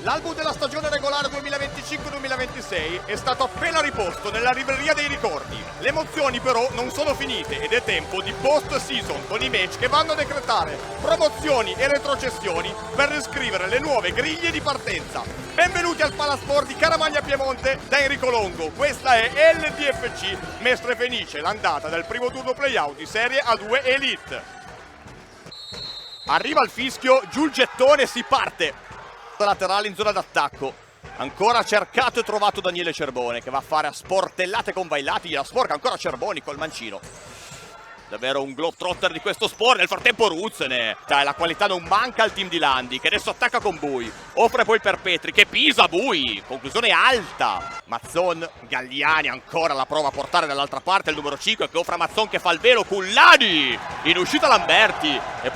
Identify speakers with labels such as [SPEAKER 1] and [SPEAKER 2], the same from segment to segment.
[SPEAKER 1] L'album della stagione regolare 2025-2026 è stato appena riposto nella libreria dei ricordi. Le emozioni però non sono finite ed è tempo di post-season con i match che vanno a decretare promozioni e retrocessioni per riscrivere le nuove griglie di partenza. Benvenuti al Palasport di Caramagna Piemonte da Enrico Longo. Questa è LDFC Mestre Fenice, l'andata del primo turno playout di Serie A2 Elite. Arriva il fischio, giù il gettone, si parte. Laterale in zona d'attacco, ancora cercato e trovato Daniele Cerbone che va a fare a sportellate con Vailati, gliela sporca ancora Cerboni col mancino. Davvero un globetrotter di questo sport. Nel frattempo Ruzzene, la qualità non manca al team di Landi che adesso attacca con Bui, offre poi per Petri che pisa Bui, conclusione alta. Mazzon, Galliani ancora la prova a portare dall'altra parte il numero 5 che offre a Mazzon che fa il velo, Cullani in uscita Lamberti e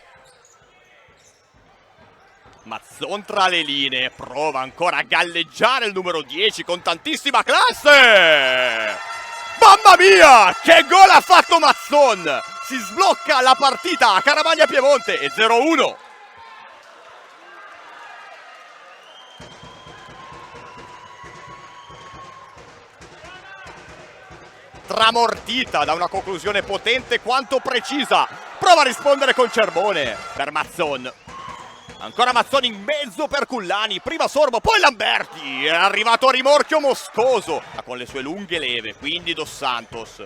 [SPEAKER 1] Mazzon tra le linee, prova ancora a galleggiare il numero 10 con tantissima classe! Mamma mia! Che gol ha fatto Mazzon! Si sblocca la partita a Caramagna Piemonte e 0-1. Tramortita da una conclusione potente quanto precisa. Prova a rispondere con Cerbone per Mazzon. Ancora Mazzoni in mezzo per Cullani, prima Sorbo, poi Lamberti, è arrivato a rimorchio Moscoso, con le sue lunghe leve, quindi Dos Santos.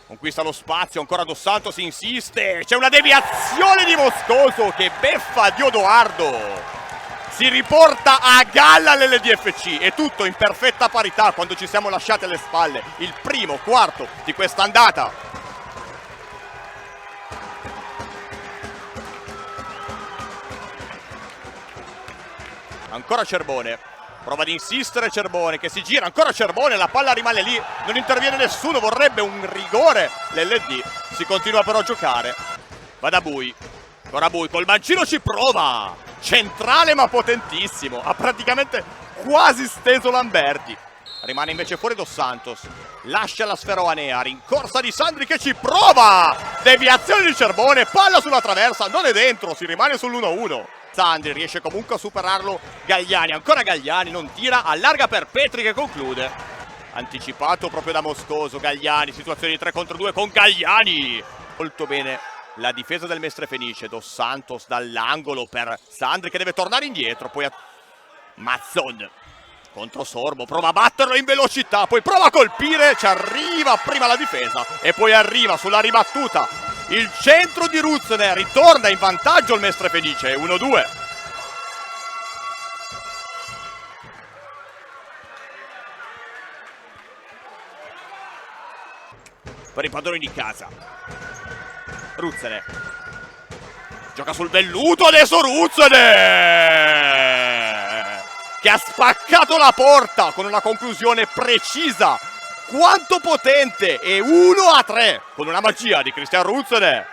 [SPEAKER 1] Conquista lo spazio, ancora Dos Santos insiste, c'è una deviazione di Moscoso che beffa Diodoardo. Si riporta a galla l'LDFC e tutto in perfetta parità quando ci siamo lasciati alle spalle il primo quarto di questa andata. Ancora Cerbone, prova ad insistere Cerbone che si gira, ancora Cerbone, la palla rimane lì, non interviene nessuno, vorrebbe un rigore l'LD, si continua però a giocare, va da Bui, ancora Bui, col mancino ci prova, centrale ma potentissimo, ha praticamente quasi steso Lamberti, rimane invece fuori Dos Santos, lascia la sfera Oanea, rincorsa di Sandri che ci prova, deviazione di Cerbone, palla sulla traversa, non è dentro, si rimane sull'1-1. Sandri riesce comunque a superarlo Gagliani, ancora Gagliani, non tira, allarga per Petri che conclude. Anticipato proprio da Moscoso, Gagliani, situazione di 3 contro 2 con Gagliani. Molto bene la difesa del Mestre Fenice, Dos Santos dall'angolo per Sandri che deve tornare indietro, poi Mazzon contro Sorbo, prova a batterlo in velocità, poi prova a colpire, ci arriva prima la difesa e poi arriva sulla ribattuta. Il centro di Ruzzene, ritorna in vantaggio il Mestre Fenice, 1-2. Per i padroni di casa. Ruzzene. Gioca sul velluto, adesso Ruzzene! Che ha spaccato la porta con una conclusione precisa. Quanto potente! E 1-3 con una magia di Cristian Ruzzene.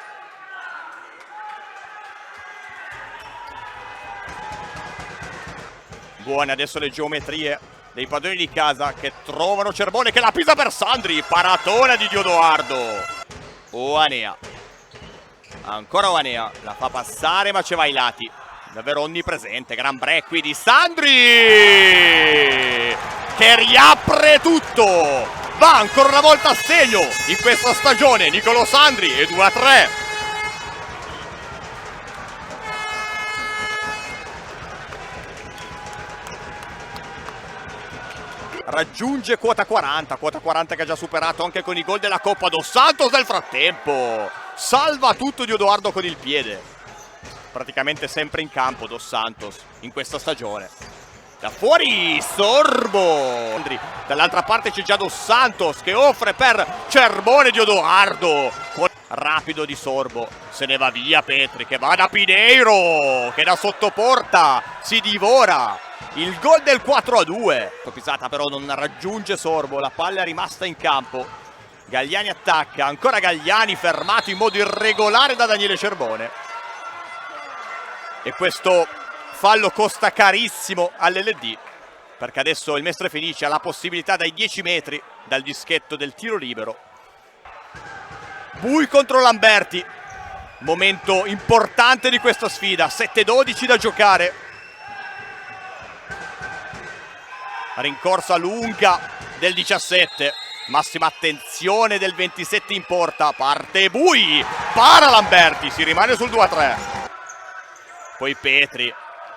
[SPEAKER 1] Buone adesso le geometrie dei padroni di casa che trovano Cerbone che la pisa per Sandri. Paratona di Diodoardo. Oanea. Ancora Oanea. La fa passare ma c'è Vailati. Davvero onnipresente. Gran break qui di Sandri che riapre tutto. Va ancora una volta a segno in questa stagione Nicolò Sandri e 2-3. Raggiunge quota 40 che ha già superato anche con i gol della Coppa. Dos Santos nel frattempo salva tutto Diodoardo con il piede. Praticamente sempre in campo Dos Santos in questa stagione. Da fuori Sorbo, dall'altra parte c'è già Dos Santos che offre per Cerbone Diodoardo, rapido di Sorbo, se ne va via Petri che va da Pineiro che da sottoporta si divora il gol del 4-2. Pisata però non raggiunge Sorbo, la palla è rimasta in campo, Gagliani attacca, ancora Gagliani fermato in modo irregolare da Daniele Cerbone e questo fallo costa carissimo all'LD perché adesso il Mestre Fenice ha la possibilità dai 10 metri dal dischetto del tiro libero. Bui contro Lamberti, momento importante di questa sfida, 7-12 da giocare. Rincorsa lunga del 17. Massima attenzione del 27 in porta. Parte Bui. Para Lamberti. Si rimane sul 2-3. Poi Petri.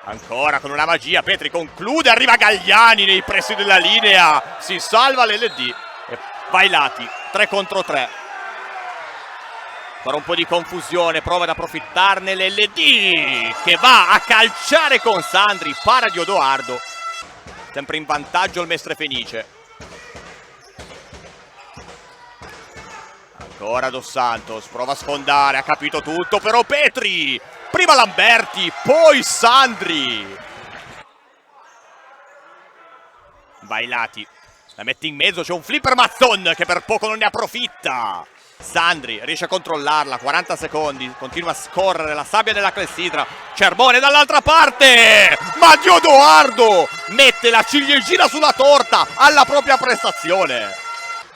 [SPEAKER 1] Ancora con una magia. Petri conclude. Arriva Galliani nei pressi della linea. Si salva l'LD. E Vailati. 3 contro 3. Farà un po' di confusione. Prova ad approfittarne l'LD. Che va a calciare con Sandri. Para di Odoardo. Sempre in vantaggio il Mestre Fenice. Ancora Dos Santos, prova a sfondare, ha capito tutto, però Petri! Prima Lamberti, poi Sandri! Vailati, la mette in mezzo, c'è un flipper Mazzon che per poco non ne approfitta! Sandri riesce a controllarla, 40 secondi, continua a scorrere la sabbia della clessidra. Cerbone dall'altra parte! Ma Diodoardo mette la ciliegina sulla torta alla propria prestazione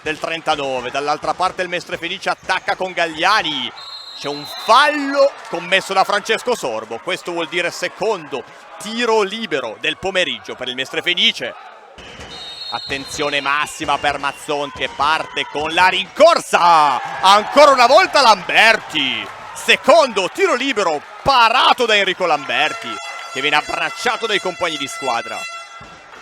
[SPEAKER 1] del 39. Dall'altra parte il Mestre Fenice attacca con Galliani. C'è un fallo commesso da Francesco Sorbo. Questo vuol dire secondo tiro libero del pomeriggio per il Mestre Fenice. Attenzione massima per Mazzon che parte con la rincorsa. Ancora una volta Lamberti. Secondo tiro libero parato da Enrico Lamberti, che viene abbracciato dai compagni di squadra.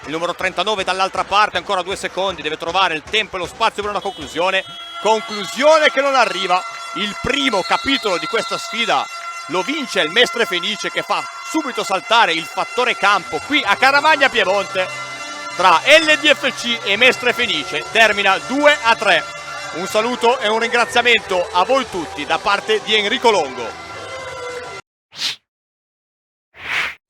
[SPEAKER 1] Il numero 39 dall'altra parte, ancora 2 secondi, deve trovare il tempo e lo spazio per una conclusione. Conclusione che non arriva. Il primo capitolo di questa sfida lo vince il Mestre Fenice, che fa subito saltare il fattore campo qui a Caramagna Piemonte. Tra LDFC e Mestre Fenice termina 2-3. Un saluto e un ringraziamento a voi tutti da parte di Enrico Longo.